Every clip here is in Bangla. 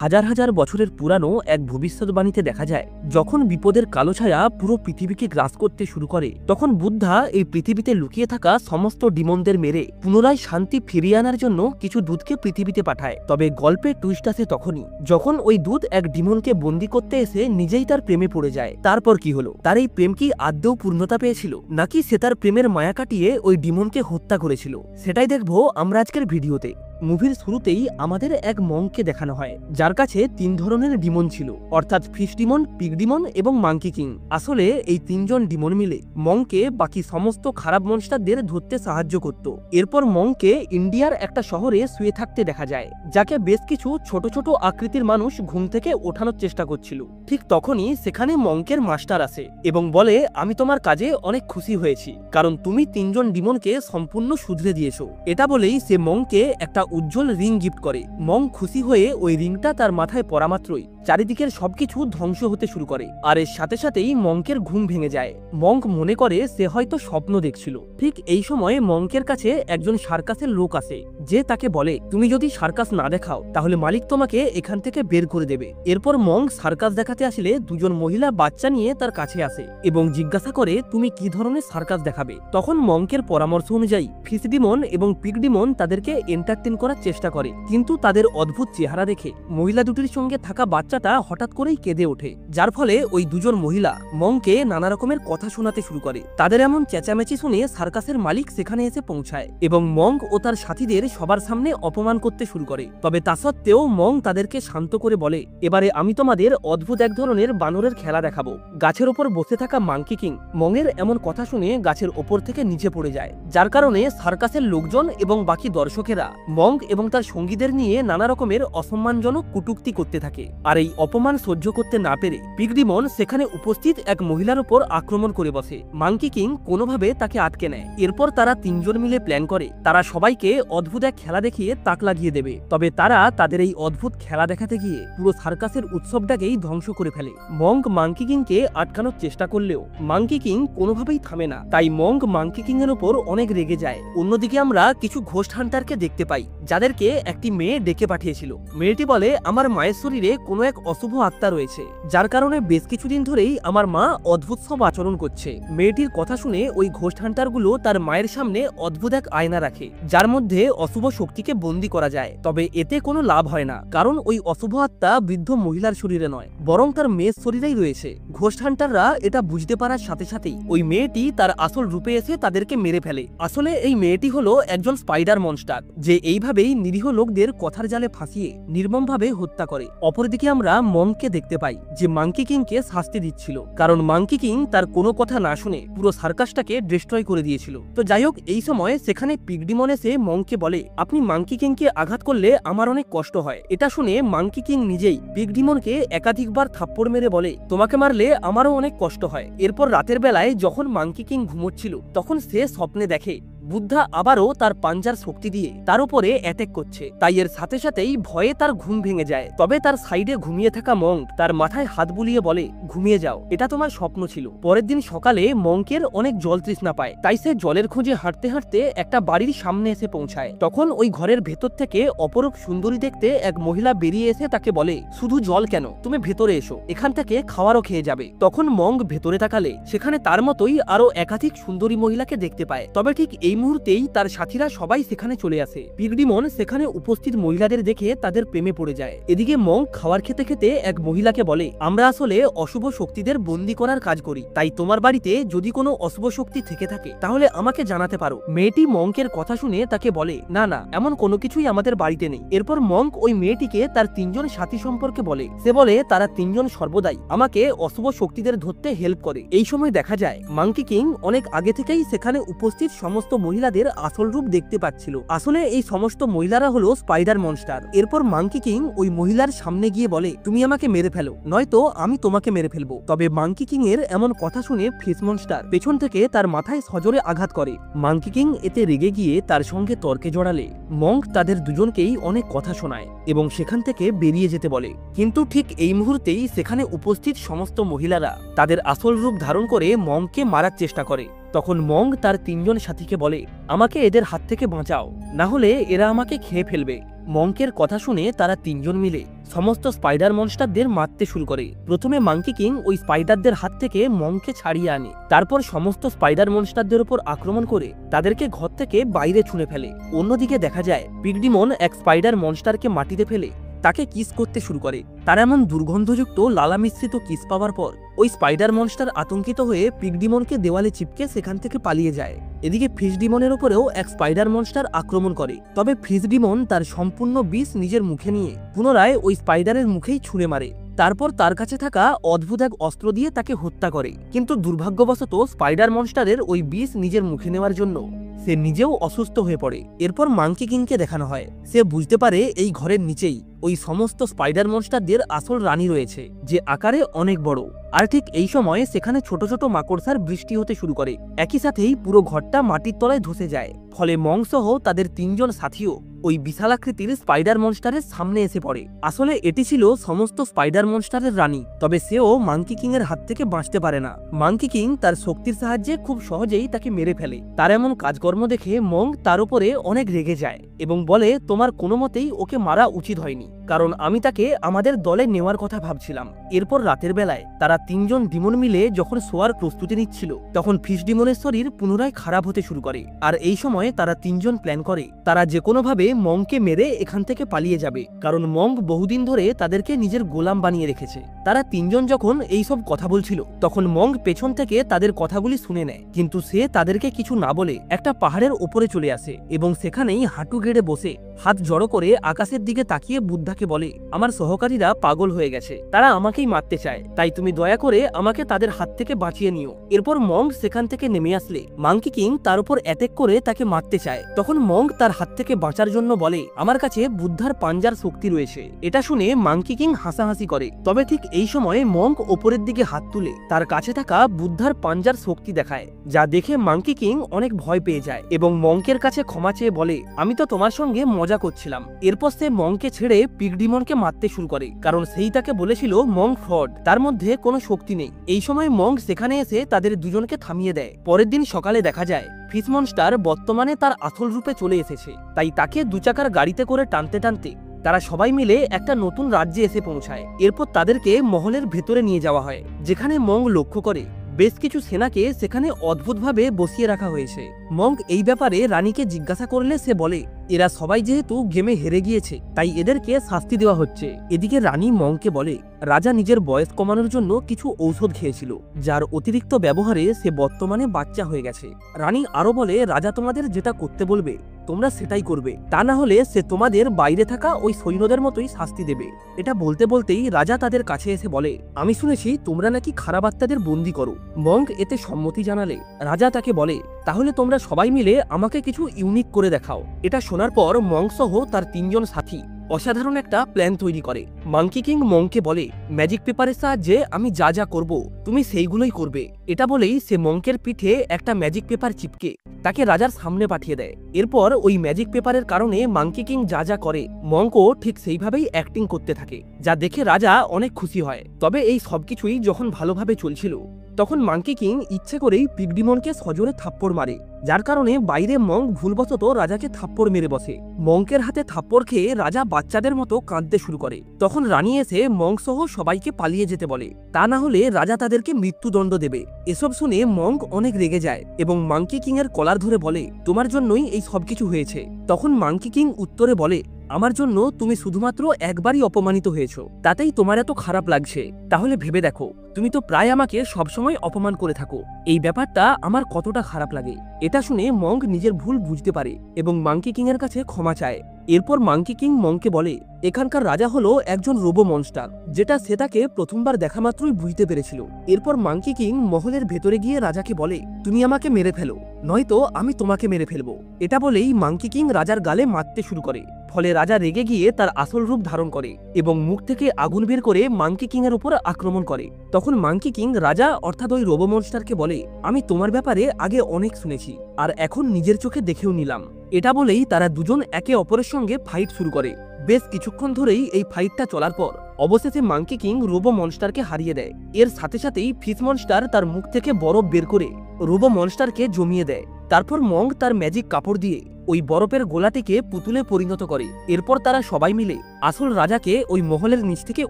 হাজার হাজার বছরের পুরানো এক ভবিষ্যৎবাণীতে দেখা যায়, যখন বিপদের কালো ছায়া পুরো পৃথিবীকে গ্রাস করতে শুরু করে, তখন বুদ্ধা এই পৃথিবীতে লুকিয়ে থাকা সমস্ত ডিমনদের মেরে পুনরায় শান্তি ফিরিয়ে আনার জন্য কিছু দূতকে পৃথিবীতে পাঠায়। তবে গল্পের টুইস্ট আসে তখনই, যখন ওই দূত এক ডিমনকে বন্দি করতে এসে নিজেই তার প্রেমে পড়ে যায়। তারপর কি হলো? তার এই প্রেম কি আদৌ পূর্ণতা পেয়েছিল, নাকি সে তার প্রেমের মায়া কাটিয়ে ওই ডিমনকে হত্যা করেছিল? সেটাই দেখবো আমরা আজকের ভিডিওতে। মুভির শুরুতেই আমাদের এক মংকে দেখানো হয়, যার কাছে 3 ধরনের ডিমন ছিল, অর্থাৎ ফিশ ডিমন, পিগ ডিমন এবং মাঙ্কি কিং। আসলে এই 3 জন ডিমন মিলে মংকে বাকি সমস্ত খারাপ মনস্টারদের ধরতে সাহায্য করত। এরপর মংকে ইন্ডিয়ার একটা শহরে শুয়ে থাকতে দেখা যায়, যাকে বেশ কিছু ছোট ছোট আকৃতির মানুষ ঘুম থেকে ওঠানোর চেষ্টা করছিল। ঠিক তখনই সেখানে মংকের মাস্টার আসে এবং বলে, আমি তোমার কাজে অনেক খুশি হয়েছি, কারণ তুমি 3 জন ডিমনকে সম্পূর্ণ শুধরে দিয়েছো। এটা বলেই সে মংকে একটা উজ্জ্বল রিং গিফট করে। মং খুশি হয়ে ওই রিংটা তার মাথায় পরা মাত্রই চারিদিকের সবকিছু ধ্বংস হতে শুরু করে, আর এর সাথে সাথেই মংকের ঘুম ভেঙে যায়। মঙ্ক মনে করে সে হয়তো স্বপ্ন দেখছিল। ঠিক এই সময় মংকের কাছে একজন সার্কাসের লোক আসে, যে তাকে বলে, তুমি যদি সার্কাস না দেখাও তাহলে মালিক তোমাকে এখান থেকে বের করে দেবে। এরপর মঙ্ক সার্কাস দেখাতে আসলে দুজন মহিলা বাচ্চা নিয়ে তার কাছে আসে এবং জিজ্ঞাসা করে, তুমি কি ধরনের সার্কাস দেখাবে? তখন মংকের পরামর্শ অনুযায়ী ফিশ ডিমন এবং পিগ ডিমন তাদেরকে এন্টারটেইন করার চেষ্টা করে, কিন্তু তাদের অদ্ভুত চেহারা দেখে মহিলা দুটির সঙ্গে থাকা বাচ্চাটা হঠাৎ করেই কেঁদে ওঠে, যার ফলে ওই দুজন মহিলা মংকে নানা রকমের কথা শোনাতে শুরু করে। তাদের এমন চেঁচামেচি শুনে সার্কাসের মালিক সেখানে এসে পৌঁছায় এবং মং ও তার সাথীদের সবার সামনে অপমান করতে শুরু করে। তবে তা সত্ত্বেও মং তাদেরকে শান্ত করে বলে, এবারে আমি তোমাদের অদ্ভুত এক ধরনের বানরের খেলা দেখাবো। গাছের ওপর বসে থাকা মাঙ্কি কিং মংয়ের এমন কথা শুনে গাছের ওপর থেকে নিচে পড়ে যায়, যার কারণে সার্কাসের লোকজন এবং বাকি দর্শকেরা মং এবং তার সঙ্গীদের নিয়ে নানা রকমের অসম্মানজনক কটূক্তি করতে থাকে। আর এই অপমান সহ্য করতে না পেরে পিগ ডিমন সেখানে উপস্থিত এক মহিলার উপর আক্রমণ করে বসে। মাঙ্কি কিং কোনোভাবে তাকে আটকে নেয়। এরপর তারা 3 জন মিলে প্ল্যান করে তারা সবাইকে অদ্ভুত এক খেলা দেখিয়ে তাক লাগিয়ে দেবে। তবে তারা তাদের এই অদ্ভুত খেলা দেখাতে গিয়ে পুরো সার্কাসের উৎসবটাকেই ধ্বংস করে ফেলে। মঙ্ক মাঙ্কি কিংকে আটকানোর চেষ্টা করলেও মাঙ্কি কিং কোনোভাবেই থামে না, তাই মঙ্ক মাঙ্কি কিং এর উপর অনেক রেগে যায়। অন্যদিকে আমরা কিছু ঘোস্ট হান্টারকে দেখতে পাই, যাদেরকে একটি মেয়ে ডেকে পাঠিয়েছিল। মেয়েটি বলে, আমার মায়ের শরীরে কোনো এক অশুভ আত্মা রয়েছে, যার কারণে বেশ কিছুদিন ধরেই আমার মা অদ্ভুত সব আচরণ করছে। মেয়েটির কথা শুনে ওই ঘোস্ট হান্টারগুলো তার মায়ের সামনে অদ্ভুত এক আয়না রাখে, যার মধ্যে অশুভ শক্তিকে বন্দী করা যায়। তবে এতে কোনো লাভ হয় না, কারণ ওই অশুভ আত্মা বৃদ্ধ মহিলার শরীরে নয়, বরং তার মেয়ের শরীরেই রয়েছে। ঘোস্ট হান্টাররা এটা বুঝতে পারার সাথে সাথেই ওই মেয়েটি তার আসল রূপে এসে তাদেরকে মেরে ফেলে। আসলে এই মেয়েটি হলো একজন স্পাইডার মনস্টার, যে এইভাবেই নিরীহ লোকদের কথার জালে ফাঁসিয়ে নির্মমভাবে হত্যা করে। অপরদিকে আমরা মংকে দেখতে পাই, যে মাঙ্কি কিংকে শাস্তি দিচ্ছিল, কারণ মাঙ্কি কিং তার কোনো কথা না শুনে পুরো সার্কাসটাকে ডিস্ট্রয় করে দিয়েছিল। তো যাই হোক, এই সময় সেখানে পিগ ডিমন এসে মংকে বলে, আপনি মাঙ্কি কিংকে আঘাত করলে আমার অনেক কষ্ট হয়। এটা শুনে মাঙ্কি কিং নিজেই পিগ ডিমনকে একাধিকবার থাপ্পড় মেরে বলে, তোমাকে মারলে আমারও অনেক কষ্ট হয়। এরপর রাতের বেলায় যখন মাঙ্কি কিং ঘুমোচ্ছিল, তখন সে স্বপ্নে দেখে বুদ্ধা আবারও তার পাঞ্জার শক্তি দিয়ে তার উপরে অ্যাটাক করছে, তাই এর সাথে সাথেই ভয়ে তার ঘুম ভেঙে যায়। তবে তার সাইডে ঘুমিয়ে থাকা মঙ্ক তার মাথায় হাত বুলিয়ে বলে, ঘুমিয়ে যাও, এটা তোমার স্বপ্ন ছিল। পরের দিন সকালে মঙ্কের অনেক জল তৃষ্ণা পায়, তাই সে জলের খোঁজে হাঁটতে হাঁটতে একটা বাড়ির সামনে এসে পৌঁছায়। তখন ওই ঘরের ভেতর থেকে অপরূপ সুন্দরী দেখতে এক মহিলা বেরিয়ে এসে তাকে বলে, শুধু জল কেন, তুমি ভেতরে এসো, এখান থেকে খাওয়ারও খেয়ে যাবে। তখন মঙ্ক ভেতরে তাকালে সেখানে তার মতোই আরো একাধিক সুন্দরী মহিলাকে দেখতে পায়। তবে ঠিক এই মুহূর্তেই তার সাথীরা সবাই সেখানে চলে আসে। পিগ ডিমন সেখানে উপস্থিত মহিলাদের দেখে তাদের প্রেমে পড়ে যায়। এদিকে মঙ্ক খাবার খেতে খেতে এক মহিলাকে বলে, আমরা আসলে অশুভ শক্তিদের বন্দী করার কাজ করি, তাই তোমার বাড়িতে যদি কোনো অশুভ শক্তি থেকে থাকে তাহলে আমাকে জানাতে পারো। মেয়েটি মঙ্কের কথা শুনে তাকে বলে, না না, এমন কোনো কিছুই আমাদের বাড়িতে নেই। এরপর মঙ্ক ওই মেয়েটিকে তার 3 জন সাথী সম্পর্কে বলে। সে বলে তারা 3 জন সর্বদাই আমাকে অশুভ শক্তিদের ধরতে হেল্প করে। এই সময় দেখা যায় মাঙ্কি কিং অনেক আগে থেকেই সেখানে উপস্থিত সমস্ত মহিলাদের আসল রূপ দেখতে পাচ্ছিল। আসলে এই সমস্ত মহিলারা হলো স্পাইডার মনস্টার। এরপর মাঙ্কি কিং ওই মহিলার সামনে গিয়ে বলে, তুমি আমাকে মেরে ফেলো, নয়তো আমি তোমাকে মেরে ফেলবো। তবে মাঙ্কি কিং এর এমন কথা শুনে ফিশ মনস্টার পেছন থেকে তার মাথায় সজোরে আঘাত করে। মাঙ্কি কিং এতে রেগে গিয়ে তার সঙ্গে তর্কে জড়ালে মঙ্ক তাদের দুজনকেই অনেক কথা শোনায় এবং সেখান থেকে বেরিয়ে যেতে বলে। কিন্তু ঠিক এই মুহূর্তেই সেখানে উপস্থিত সমস্ত মহিলারা তাদের আসল রূপ ধারণ করে মঙ্ককে মারার চেষ্টা করে। তখন মঙ্ক তার 3 জন সাথীকে বলে, আমাকে এদের হাত থেকে বাঁচাও, না হলে এরা আমাকে খেয়ে ফেলবে। মঙ্কের কথা শুনে তারা তিনজন মিলে সমস্ত স্পাইডার মনস্টারদের মারতে শুরু করে। প্রথমে মাঙ্কি কিং ওই স্পাইডারদের হাত থেকে মঙ্ককে ছাড়িয়ে আনে, তারপর সমস্ত স্পাইডার মনস্টারদের উপর আক্রমণ করে তাদেরকে ঘর থেকে বাইরে ছুঁড়ে ফেলে। অন্যদিকে দেখা যায় পিগডিমন এক স্পাইডার মনস্টারকে মাটিতে ফেলে তাকে কিস করতে শুরু করে। তার এমন দুর্গন্ধযুক্ত লালা মিশ্রিত কিস পাওয়ার পর ওই স্পাইডার মনস্টার আতঙ্কিত হয়ে পিগডিমনকে দেওয়ালে চিপকে সেখান থেকে পালিয়ে যায়। এদিকে ফিশ ডিমনের উপরেও এক স্পাইডার মনস্টার আক্রমণ করে, তবে ফিশ ডিমন তার সম্পূর্ণ বিষ নিজের মুখে নিয়ে পুনরায় ওই স্পাইডারের মুখেই ছুঁড়ে মারে। তারপর তার কাছে থাকা অদ্ভুত এক অস্ত্র দিয়ে তাকে হত্যা করে, কিন্তু দুর্ভাগ্যবশত স্পাইডার মনস্টারের ওই বিষ নিজের মুখে নেওয়ার জন্য সে নিজেও অসুস্থ হয়ে পড়ে। এরপর মাঙ্কি কিংকে দেখানো হয়, সে বুঝতে পারে এই ঘরের নিচেই ওই সমস্ত স্পাইডার মনস্টারদের আসল রানী রয়েছে, যে আকারে অনেক বড়। আর ঠিক এই সময় সেখানে ছোট ছোট মাকড়সার বৃষ্টি হতে শুরু করে, একই সাথেই পুরো ঘরটা মাটির তলায় ধসে যায়। ফলে মং সহ তাদের তিনজন সাথীও ওই বিশালাকৃতির স্পাইডার মনস্টারের সামনে এসে পড়ে। আসলে এটি ছিল সমস্ত স্পাইডার মনস্টারের রানী, তবে সেও মাঙ্কি কিং এর হাত থেকে বাঁচতে পারে না। মাঙ্কি কিং তার শক্তির সাহায্যে খুব সহজেই তাকে মেরে ফেলে। তার এমন কাজকর্ম দেখে মং তার উপরে অনেক রেগে যায় এবং বলে, তোমার কোনো মতেই ওকে মারা উচিত হয়নি, কারণ আমি তাকে আমাদের দলে নেওয়ার কথা ভাবছিলাম। এরপর রাতের বেলায় তারা তিনজন ডিমন মিলে যখন শোয়ার প্রস্তুতি নিচ্ছিল, তখন ফিশ ডিমনের শরীর পুনরায় খারাপ হতে শুরু করে। আর এই সময় তারা তিনজন প্ল্যান করে তারা যে কোনোভাবে মংকে মেরে এখান থেকে পালিয়ে যাবে, কারণ মং বহুদিন ধরে তাদেরকে নিজের গোলাম বানিয়ে রেখেছে। তারা তিনজন যখন এইসব কথা বলছিল, তখন মং পেছন থেকে তাদের কথাগুলি শুনে নেয়, কিন্তু সে তাদেরকে কিছু না বলে একটা পাহাড়ের ওপরে চলে আসে এবং সেখানেই হাঁটু গেড়ে বসে হাত জড়ো করে আকাশের দিকে তাকিয়ে বুদ্ধাকে বলে, আমার সহকারীরা পাগল হয়ে গেছে, তারা আমাকেই মারতে চায়, তাই তুমি দয়া করে আমাকে তাদের হাত থেকে বাঁচিয়ে নিও। এরপর মং সেখান থেকে নেমে আসলে মাঙ্কি কিং তার উপর অ্যাটাক করে তাকে মারতে চায়। তখন মং তার হাত থেকে বাঁচার জন্য বলে, আমার কাছে বুদ্ধার পাঞ্জার শক্তি রয়েছে। এটা শুনে মাঙ্কি কিং হাসাহাসি করে, তবে ঠিক এই সময় মং ওপরের দিকে হাত তুলে তার কাছে থাকা বুদ্ধার পাঞ্জার শক্তি দেখায়, যা দেখে মাঙ্কি কিং অনেক ভয় পেয়ে যায় এবং মংকের কাছে ক্ষমা চেয়ে বলে, আমি তো তোমার সঙ্গে মজা করছিলাম। এরপর সে মংকে ছেড়ে পিগডিমনকে মারতে শুরু করে, কারণ সেই তাকে বলেছিল মং ফ্রড, তার মধ্যে কোনো শক্তি নেই। এই সময় মং সেখানে এসে তাদের দুজনকে থামিয়ে দেয়। পরের দিন সকালে দেখা যায় ফিশ মনস্টার বর্তমানে তার আসল রূপে চলে এসেছে, তাই তাকে দুচাকার গাড়িতে করে টানতে টানতে তারা সবাই মিলে একটা নতুন রাজ্যে এসে পৌঁছায়। এরপর তাদেরকে মহলের ভেতরে নিয়ে যাওয়া হয়, যেখানে মং লক্ষ্য করে বেশ কিছু সেনাকে সেখানে অদ্ভুতভাবে বসিয়ে রাখা হয়েছে। মং এই ব্যাপারে রানীকে জিজ্ঞাসা করলে সে বলে, এরা সবাই যেহেতু গেমে হেরে গিয়েছে, তাই এদেরকে শাস্তি দেওয়া হচ্ছে। এদিকে রানী মংকে বলে, রাজা নিজের বয়স কমানোর জন্য কিছু ঔষধ খেয়েছিল, যার অতিরিক্ত ব্যবহারে সে বর্তমানে বাচ্চা হয়ে গেছে। রানী আরো বলে, রাজা তোমাদের যেটা করতে বলবে তোমরা সেটাই করবে, তা না হলে সে তোমাদের বাইরে থাকা ওই সৈন্যদের মতোই শাস্তি দেবে। এটা বলতে বলতেই রাজা তাদের কাছে এসে বলে, আমি শুনেছি তোমরা নাকি খারাপ আত্মাদের বন্দী করো। মং এতে সম্মতি জানালে রাজা তাকে বলে, তাহলে তোমরা সবাই মিলে আমাকে কিছু ইউনিক করে দেখাও। এটা শোনার পর মং সহ তার তিনজন সাথী অসাধারণ একটা প্ল্যান তৈরি করে। মাঙ্কি কিং মংকে বলে, ম্যাজিক পেপারের সাহায্যে আমি যা যা করব তুমি সেইগুলোই করবে। এটা বলেই সে মংকের পিঠে একটা ম্যাজিক পেপার চিপকে তাকে রাজার সামনে পাঠিয়ে দেয়। এরপর ওই ম্যাজিক পেপারের কারণে মাঙ্কি কিং যা যা করে মংকও ঠিক সেইভাবেই অ্যাক্টিং করতে থাকে, যা দেখে রাজা অনেক খুশি হয়। তবে এই সবকিছুই যখন ভালোভাবে চলছিল, তখন মাঙ্কি কিং ইচ্ছে করেই পিগডিমনকে সজোরে থাপ্পড় মারে, যার কারণে বাইরে মং ভুলবশত রাজাকে থাপ্পড় মেরে বসে। মংকের হাতে থাপ্পড় খেয়ে রাজা বাচ্চাদের মতো কাঁদতে শুরু করে। তখন রানী এসে মং সহ সবাইকে পালিয়ে যেতে বলে, তা না হলে রাজা তাদেরকে মৃত্যুদণ্ড দেবে। এসব শুনে মং অনেক রেগে যায় এবং মাঙ্কি কিং এর কলার ধরে বলে, তোমার জন্যই এই সবকিছু হয়েছে। তখন মাঙ্কি কিং উত্তরে বলে, আমার জন্য তুমি শুধুমাত্র একবারই অপমানিত হয়েছ, তাতেই তোমার এত খারাপ লাগছে। তাহলে ভেবে দেখো, তুমি তো প্রায় আমাকে সবসময় অপমান করে থাকো, এই ব্যাপারটা আমার কতটা খারাপ লাগে। এটা শুনে মং নিজের ভুল বুঝতে পারে এবং মাঙ্কি কিং এর কাছে ক্ষমা চায়। এরপর মাঙ্কি কিং মংকে বলে, এখানকার রাজা হলো একজন রোবো মনস্টার, যেটা সে তাকে প্রথমবার দেখা মাত্রই বুঝতে পেরেছিল। এরপর মাঙ্কি কিং মহলের ভেতরে গিয়ে রাজাকে বলে, তুমি আমাকে মেরে ফেলো, নয়তো আমি তোমাকে মেরে ফেলবো। এটা বলেই মাঙ্কি কিং রাজার গালে মারতে শুরু করে। ফলে রাজা রেগে গিয়ে তার আসল রূপ ধারণ করে এবং মুখ থেকে আগুন বের করে মাঙ্কি কিং এর উপর আক্রমণ করে। তখন মাঙ্কি কিং রাজা অর্থাৎ ওই রোবো মনস্টারকে বলে, আমি তোমার ব্যাপারে আগে অনেক শুনেছি আর এখন নিজের চোখে দেখেও নিলাম। এটা বলেই তারা দুজন একে অপরের সঙ্গে ফাইট শুরু করে। বেশ কিছুক্ষণ ধরেই এই ফাইটটা চলার পর অবশেষে মাঙ্কি কিং রোবো মনস্টারকে হারিয়ে দেয়। এর সাথে সাথেই ফিশ মনস্টার তার মুখ থেকে বরফ বের করে রোবো মনস্টারকে জমিয়ে দেয়। তারপর মং তার ম্যাজিক কাপড় দিয়ে ওই বরফের গোলাটিকে পুতুলে পরিণত করে। এরপর তারা সবাই মিলে আসল রাজাকে ওই মহলের নিচ থেকে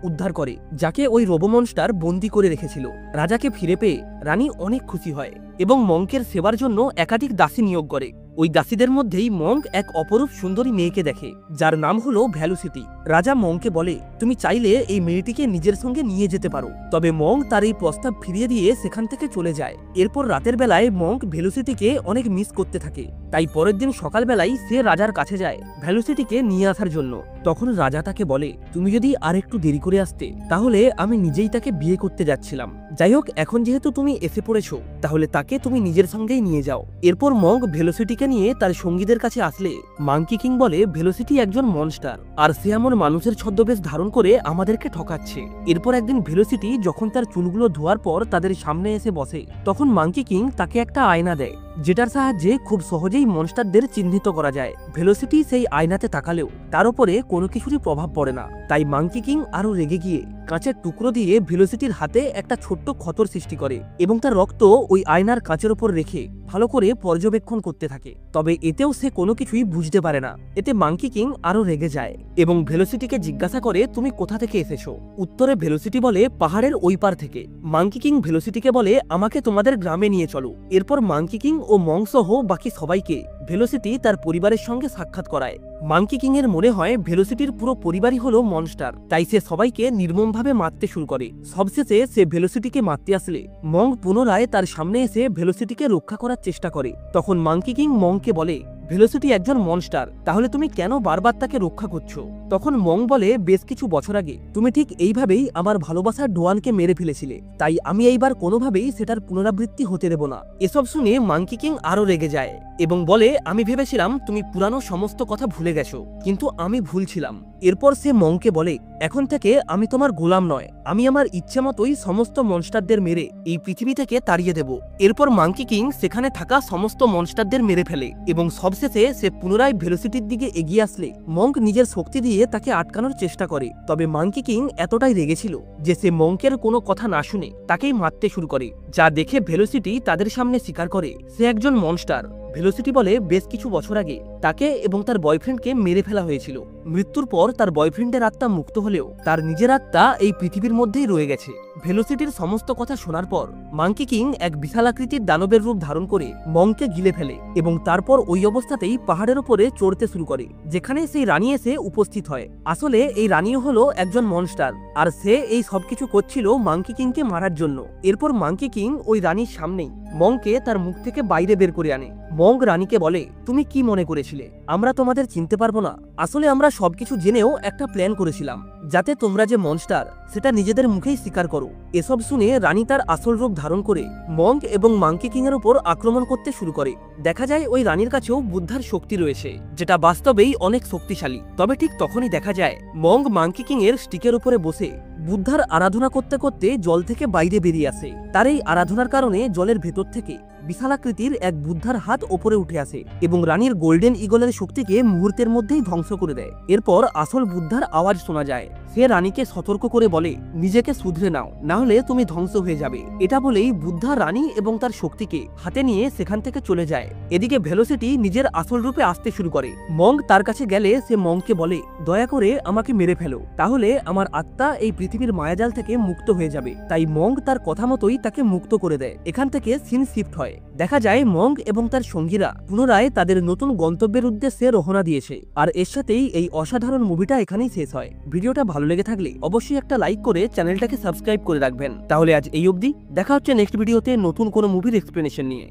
উদ্ধার করে, যাকে ওই রোবোমনস্টার বন্দি করে রেখেছিল। রাজাকে ফিরে পেয়ে রানী অনেক খুশি হয় এবং মঙ্কের সেবার জন্য একাধিক দাসী নিয়োগ করে। ওই দাসীদের মধ্যেই মঙ্ক এক অপরূপ সুন্দরী মেয়েকে দেখে, যার নাম হলো ভ্যালোসিটি। রাজা মঙ্ককে বলে, তুমি চাইলে এই মেয়েটিকে নিজের সঙ্গে নিয়ে যেতে পারো। তবে মঙ্ক তার এই প্রস্তাব ফিরিয়ে দিয়ে সেখান থেকে চলে যায়। এরপর রাতের বেলায় মঙ্ক ভ্যালোসিটিকে অনেক মিস করতে থাকে, তাই পরের দিন সকালবেলায় সে রাজার কাছে যায় ভ্যালোসিটিকে নিয়ে আসার জন্য। তখন রাজা তাকে বলে, তুমি যদি আর একটু দেরি করে আসতে তাহলে আমি নিজেই তাকে বিয়ে করতে যাচ্ছিলাম। যাই হোক, এখন যেহেতু তুমি এসে পড়েছো তাহলে তাকে তুমি নিজের সঙ্গেই নিয়ে যাও। এরপর মঙ্ক ভ্যালোসিটিকে নিয়ে তার সঙ্গীদের কাছে আসলে মাঙ্কি কিং বলে, ভ্যালোসিটি একজন মনস্টার, আর সে এমন মানুষের ছদ্মবেশ ধারণ করে আমাদেরকে ঠকাচ্ছে। এরপর একদিন ভ্যালোসিটি যখন তার চুলগুলো ধোয়ার পর তাদের সামনে এসে বসে, তখন মাঙ্কি কিং তাকে একটা আয়না দেয়, যেটার সাহায্যে খুব সহজেই মনস্টারদের চিহ্নিত করা যায়। ভ্যালোসিটি সেই আয়নাতে তাকালেও তার উপরে কোনো কিছুরই প্রভাব পড়ে না। তাই মাঙ্কি কিং আরো রেগে গিয়ে কাঁচের টুকরো দিয়ে ভ্যালোসিটির হাতে একটা ছোট্ট ক্ষতর সৃষ্টি করে এবং তার রক্ত ওই আয়নার কাঁচের উপর রেখে ভালো করে পর্যবেক্ষণ করতে থাকে। তবে এতেও সে কোনো কিছুই বুঝতে পারে না। এতে মাঙ্কি কিং আরো রেগে যায় এবং ভ্যালোসিটিকে জিজ্ঞাসা করে, তুমি কোথা থেকে এসেছো? উত্তরে ভ্যালোসিটি বলে, পাহাড়ের ওই পার থেকে। মাঙ্কি কিং ভ্যালোসিটিকে বলে, আমাকে তোমাদের গ্রামে নিয়ে চলো। এরপর মাঙ্কি কিং ও মঙ্ক সহ বাকি সবাইকে ভ্যালোসিটি তার পরিবারের সঙ্গে সাক্ষাৎ করায়। মাঙ্কি কিং এর মনে হয় ভ্যালোসিটির পুরো পরিবারই হলো মনস্টার, তাই সে সবাইকে নির্মমভাবে মারতে শুরু করে। সবশেষে সে ভ্যালোসিটিকে মারতে আসলে মঙ্ক পুনরায় তার সামনে এসে ভ্যালোসিটিকে রক্ষা করার চেষ্টা করে। তখন মাঙ্কি কিং মঙ্ককে বলে, ভ্যালোসিটি একজন মনস্টার, তাহলে তুমি কেন বারবার তাকে রক্ষা করছো? তখন মঙ্ক বলে, বেশ কিছু বছর আগে তুমি ঠিক এইভাবেই আমার ভালোবাসার ডোয়ানকে মেরে ফেলেছিলে, তাই আমি এইবার কোনোভাবেই সেটার পুনরাবৃত্তি হতে দেব না। এসব শুনে মাঙ্কি কিং আরো রেগে যায় এবং বলে, আমি ভেবেছিলাম তুমি পুরানো সমস্ত কথা ভুলে গেছো, কিন্তু আমি ভুল ছিলাম। এরপর সে মঙ্ককে বলে, এখন থেকে আমি তোমার গোলাম নয়, আমি আমার ইচ্ছে মতোই সমস্ত মনস্টারদের মেরে এই পৃথিবী থেকে তাড়িয়ে দেব। এরপর মাঙ্কি কিং সেখানে থাকা সমস্ত মনস্টারদের মেরে ফেলে এবং সবশেষে সে পুনরায় ভ্যালোসিটির দিকে এগিয়ে আসলে মঙ্ক নিজের শক্তি দিয়ে তাকে আটকানোর চেষ্টা করে। তবে মাঙ্কি কিং এতটাই রেগেছিল যে সে মঙ্কের কোনো কথা না শুনে তাকেই মারতে শুরু করে, যা দেখে ভ্যালোসিটি তাদের সামনে স্বীকার করে সে একজন মনস্টার। ভ্যালোসিটি বলে, বেশ কিছু বছর আগে তাকে এবং তার বয়ফ্রেন্ডকে মেরে ফেলা হয়েছিল। মৃত্যুর পর তার বয়ফ্রেন্ডের আত্মা মুক্ত হলেও তার নিজের আত্মা এই পৃথিবীর মধ্যেই রয়ে গেছে। ভ্যালোসিটির সমস্ত কথা শোনার পর মাঙ্কি কিং এক বিশালাকৃতির দানবের রূপ ধারণ করে মঙ্ককে গিলে ফেলে এবং তারপর ওই অবস্থাতেই পাহাড়ের উপরে চড়তে শুরু করে, যেখানে সেই রানী এসে উপস্থিত হয়। আসলে এই রানীও হলো একজন মনস্টার, আর সে এই সবকিছু করছিল মাঙ্কি কিংকে মারার জন্য। এরপর মাঙ্কি কিং ওই রানীর সামনেই মঙ্ককে তার মুখ থেকে বাইরে বের করে আনে। মঙ্ক রানীকে বলে, তুমি কি মনে করেছিলে আমরা তোমাদের চিনতে পারবো না? আসলে আমরা সবকিছু জেনেও একটা প্ল্যান করেছিলাম, যাতে তোমরা যে মনস্টার সেটা নিজেদের মুখেই স্বীকার করো। এসব শুনে রানী তার আসল রূপ ধারণ করে মঙ্ক এবং মাঙ্কি কিং এর উপর আক্রমণ করতে শুরু করে। দেখা যায় ওই রানীর কাছেও বুদ্ধার শক্তি রয়েছে, যেটা বাস্তবেই অনেক শক্তিশালী। তবে ঠিক তখনই দেখা যায় মঙ্ক মাঙ্কি কিং এর স্টিকের উপরে বসে বুদ্ধার আরাধনা করতে করতে জল থেকে বাইরে বেরিয়ে আসে। তার এই আরাধনার কারণে জলের ভেতর থেকে বিশালাকৃতির এক বুদ্ধার হাত ওপরে উঠে আসে এবং রানীর গোল্ডেন ইগলের শক্তিকে মুহূর্তের মধ্যেই ধ্বংস করে দেয়। এরপর আসল বুদ্ধার আওয়াজ শোনা যায়। সে রানীকে সতর্ক করে বলে, নিজেকে শুধরে নাও, না হলে তুমি ধ্বংস হয়ে যাবে। এটা বলেই বুদ্ধা রানী এবং তার শক্তিকে হাতে নিয়ে সেখান থেকে চলে যায়। এদিকে ভ্যালোসিটি নিজের আসল রূপে আসতে শুরু করে। মঙ্ক তার কাছে গেলে সে মঙ্ককে বলে, দয়া করে আমাকে মেরে ফেলো, তাহলে আমার আত্মা এই পৃথিবীর মায়াজাল থেকে মুক্ত হয়ে যাবে। তাই মঙ্ক তার কথা মতোই তাকে মুক্ত করে দেয়। এখান থেকে সিন শিফট হয়। দেখা যায় মঙ্ক এবং তার সঙ্গীরা পুনরায় তাদের নতুন গন্তব্যের উদ্দেশ্যে রওনা দিয়েছে। আর এর সাথেই এই অসাধারণ মুভিটা এখানেই শেষ হয়। ভিডিওটা ভালো লেগে থাকলে অবশ্যই একটা লাইক করে চ্যানেলটাকে সাবস্ক্রাইব করে রাখবেন। তাহলে আজ এই অবধি, দেখা হচ্ছে নেক্সট ভিডিওতে নতুন কোনো মুভির এক্সপ্লেনেশন নিয়ে।